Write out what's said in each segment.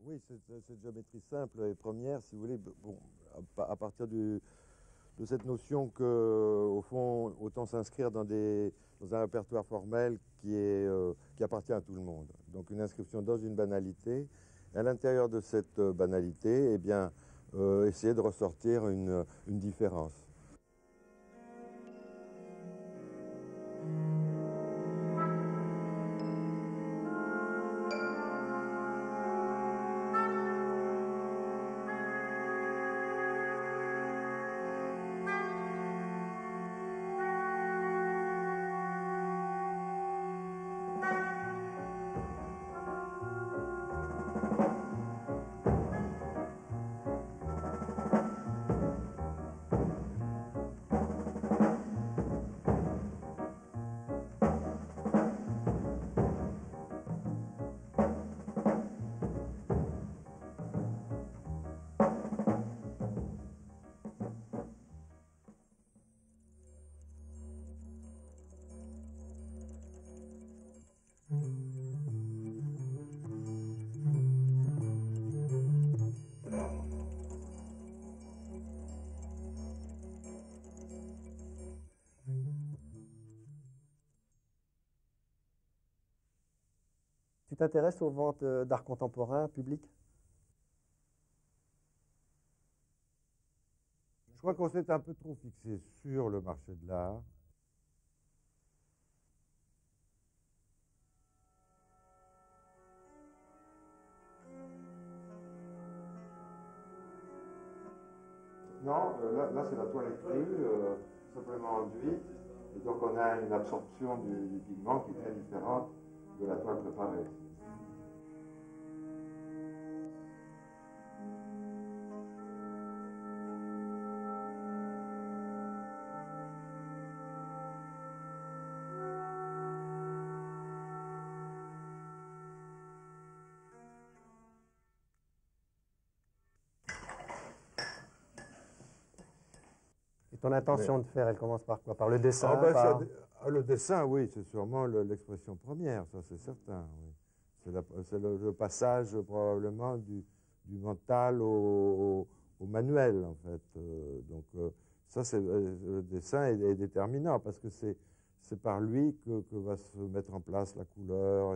Oui, cette géométrie simple et première, si vous voulez, bon, à partir de cette notion que, au fond, autant s'inscrire dans un répertoire formel qui appartient à tout le monde. Donc une inscription dans une banalité. Et à l'intérieur de cette banalité, eh bien, essayer de ressortir une différence. Tu t'intéresses aux ventes d'art contemporain public? Je crois qu'on s'est un peu trop fixé sur le marché de l'art. Non, là c'est la toile crue, simplement enduite. Et donc on a une absorption du pigment qui est très différente de la toile préparée. Et ton intention de faire, elle commence par quoi? Par le dessin, Ah ben, par... le dessin, oui, c'est sûrement l'expression première, ça c'est certain. Oui. C'est le passage probablement du mental au manuel, en fait. Ça, le dessin est déterminant parce que c'est par lui que va se mettre en place la couleur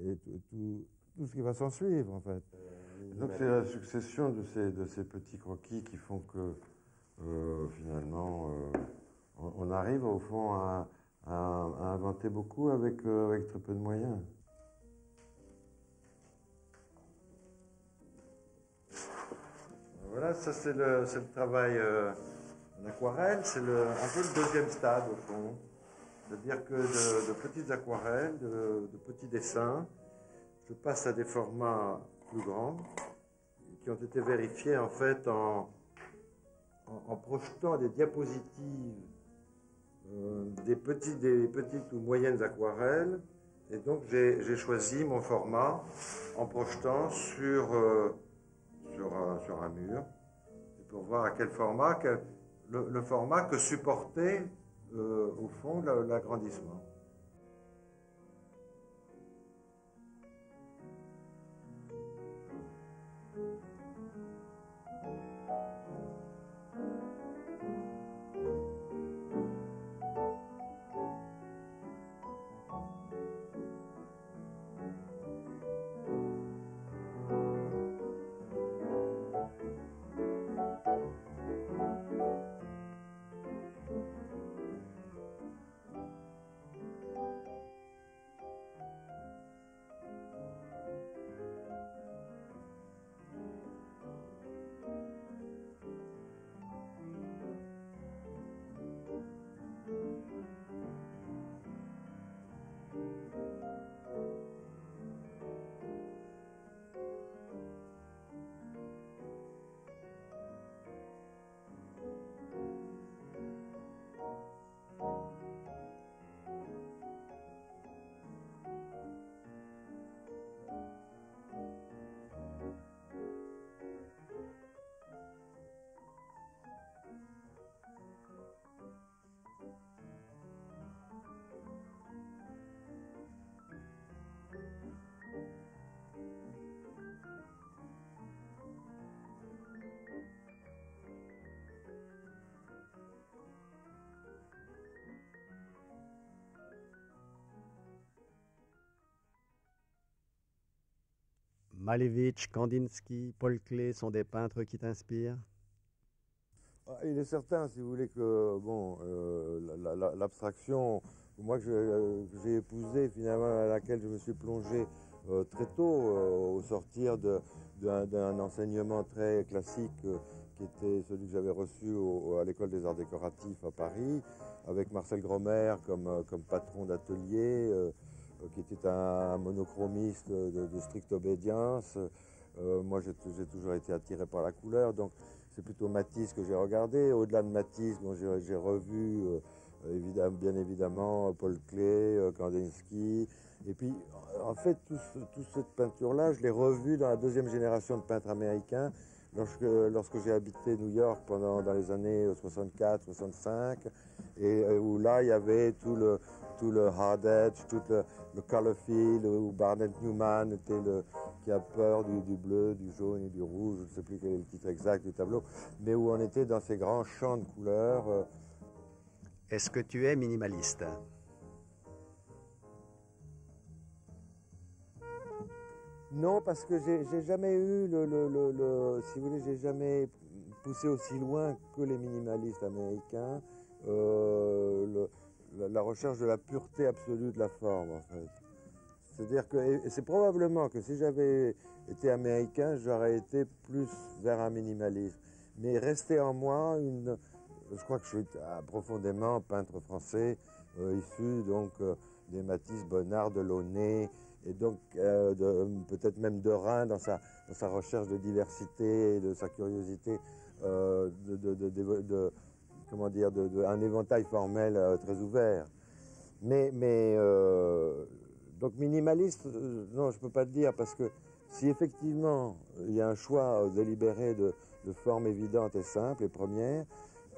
et tout ce qui va s'en suivre, en fait. Donc c'est la succession de ces petits croquis qui font que finalement on arrive au fond à inventer beaucoup avec très peu de moyens. Voilà, ça c'est le travail en aquarelle, c'est un peu le deuxième stade au fond. C'est-à-dire que de petites aquarelles, de petits dessins, je passe à des formats plus grands qui ont été vérifiés en fait en projetant des diapositives des petites ou moyennes aquarelles. Et donc j'ai choisi mon format en projetant sur un mur. Et pour voir à quel format, le format que supportait au fond l'agrandissement. Malevich, Kandinsky, Paul Klee sont des peintres qui t'inspirent? Il est certain, si vous voulez, que bon, l'abstraction, moi que j'ai épousée, finalement, à laquelle je me suis plongé très tôt, au sortir d'un enseignement très classique qui était celui que j'avais reçu à l'école des arts décoratifs à Paris, avec Marcel Gromer comme patron d'atelier, qui était un monochromiste de stricte obédience. Moi, j'ai toujours été attiré par la couleur, donc c'est plutôt Matisse que j'ai regardé. Au-delà de Matisse, bon, j'ai revu bien évidemment Paul Klee, Kandinsky. Et puis, en fait, toute cette peinture-là, je l'ai revue dans la deuxième génération de peintres américains, lorsque j'ai habité New York dans les années 64-65, et où là, il y avait tout le hard edge, tout le color field, où Barnett Newman qui a peur du bleu, du jaune et du rouge, je ne sais plus quel est le titre exact du tableau, mais où on était dans ces grands champs de couleurs. Est-ce que tu es minimaliste? Non, parce que j'ai jamais eu si vous voulez, j'ai jamais poussé aussi loin que les minimalistes américains la recherche de la pureté absolue de la forme, en fait. C'est-à-dire que, et c'est probablement que si j'avais été américain, j'aurais été plus vers un minimalisme. Mais restait en moi je crois que je suis profondément peintre français, issu donc des Matisse, Bonnard, Delaunay, et donc peut-être même de Rhin dans sa recherche de diversité, de sa curiosité, comment dire, un éventail formel très ouvert. Donc minimaliste, non, je ne peux pas le dire, parce que si effectivement il y a un choix délibéré de formes évidentes et simples et premières,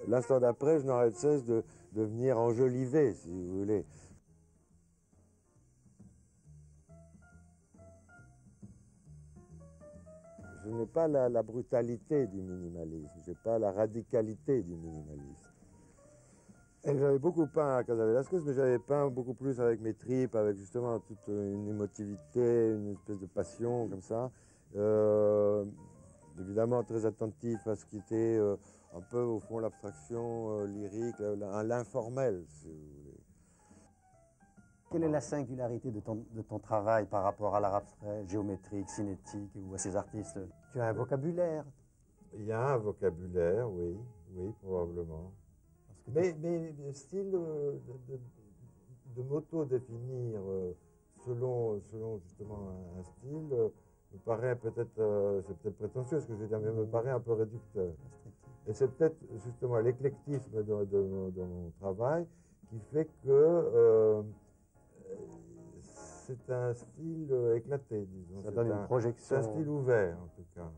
l'instant d'après, je n'aurai de cesse de venir enjoliver, si vous voulez. Je n'ai pas la brutalité du minimalisme, je n'ai pas la radicalité du minimalisme. Et j'avais beaucoup peint à Casa Velasquez, mais j'avais peint beaucoup plus avec mes tripes, avec justement toute une émotivité, une espèce de passion comme ça. Évidemment très attentif à ce qui était un peu au fond l'abstraction lyrique, l'informel, si vous voulez. Quelle est la singularité de ton travail par rapport à l'art abstrait, géométrique, cinétique ou à ces artistes? Tu as un vocabulaire. Il y a un vocabulaire, oui, probablement. Mais style de m'auto-définir selon justement un style me paraît peut-être, c'est peut-être prétentieux ce que je vais dire, mais me paraît un peu réducteur. Et c'est peut-être justement l'éclectisme de mon travail qui fait que c'est un style éclaté, disons. Ça donne une projection. C'est un style ouvert, en tout cas.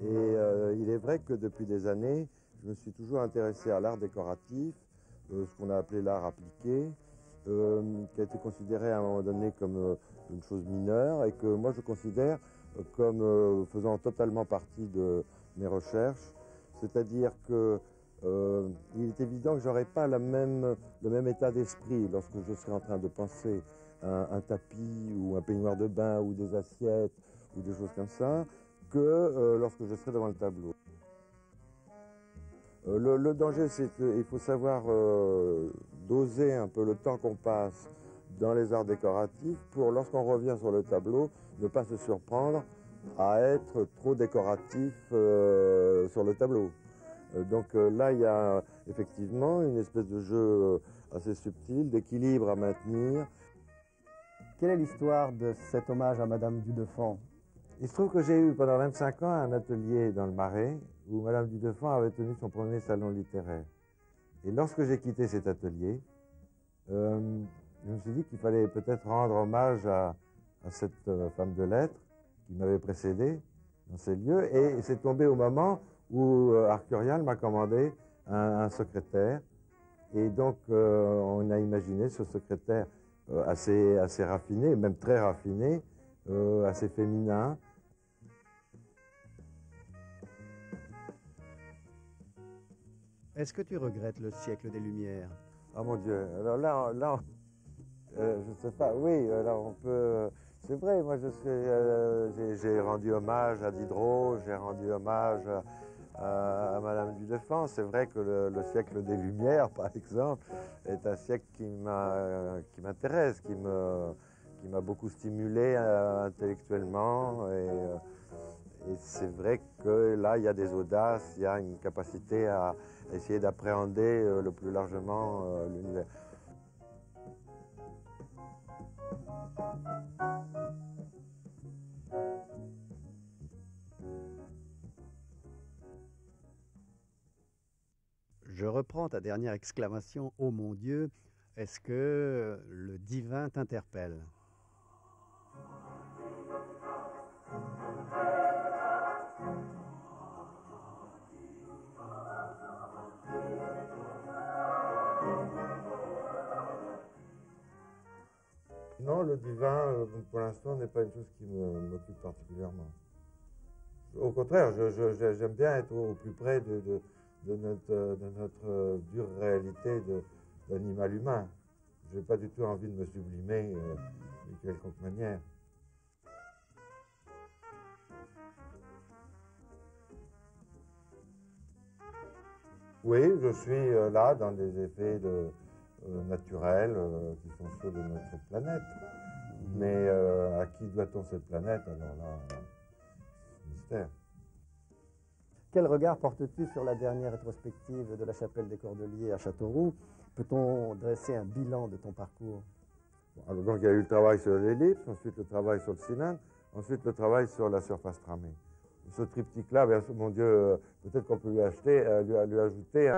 Et il est vrai que depuis des années, je me suis toujours intéressé à l'art décoratif, ce qu'on a appelé l'art appliqué, qui a été considéré à un moment donné comme une chose mineure et que moi je considère comme faisant totalement partie de mes recherches. C'est-à-dire que il est évident que je n'aurai pas le même état d'esprit lorsque je serai en train de penser à un tapis ou un peignoir de bain ou des assiettes ou des choses comme ça que lorsque je serai devant le tableau. Le danger, c'est qu'il faut savoir doser un peu le temps qu'on passe dans les arts décoratifs pour, lorsqu'on revient sur le tableau, ne pas se surprendre à être trop décoratif sur le tableau. Donc là, il y a effectivement une espèce de jeu assez subtil, d'équilibre à maintenir. Quelle est l'histoire de cet hommage à Madame Dudefant? Il se trouve que j'ai eu pendant 25 ans un atelier dans le Marais où Madame Dudefant avait tenu son premier salon littéraire. Et lorsque j'ai quitté cet atelier, je me suis dit qu'il fallait peut-être rendre hommage à cette femme de lettres qui m'avait précédé dans ces lieux. Et c'est tombé au moment où Arcurial m'a commandé un secrétaire. Et donc on a imaginé ce secrétaire assez raffiné, même très raffiné, assez féminin. Est-ce que tu regrettes le siècle des Lumières? Oh mon Dieu, alors là je ne sais pas, oui, alors on peut... C'est vrai, moi j'ai rendu hommage à Diderot, j'ai rendu hommage à Madame Dudefant. C'est vrai que le siècle des Lumières, par exemple, est un siècle qui m'intéresse, qui m'a beaucoup stimulé intellectuellement. Et c'est vrai que là, il y a des audaces, il y a une capacité à essayer d'appréhender le plus largement l'univers. Je reprends ta dernière exclamation, ô mon Dieu, est-ce que le divin t'interpelle? Non, le divin, pour l'instant, n'est pas une chose qui m'occupe particulièrement. Au contraire, j'aime bien être au plus près de notre dure réalité d'animal humain. Je n'ai pas du tout envie de me sublimer d'une quelconque manière. Oui, je suis là dans des effets naturels qui sont ceux de notre planète. Mais à qui doit-on cette planète? Alors là, mystère. Quel regard portes-tu sur la dernière rétrospective de la chapelle des Cordeliers à Châteauroux? Peut-on dresser un bilan de ton parcours? Alors, donc il y a eu le travail sur l'ellipse, ensuite le travail sur le cylindre, ensuite le travail sur la surface tramée. Ce triptyque-là, mon Dieu, peut-être qu'on peut lui ajouter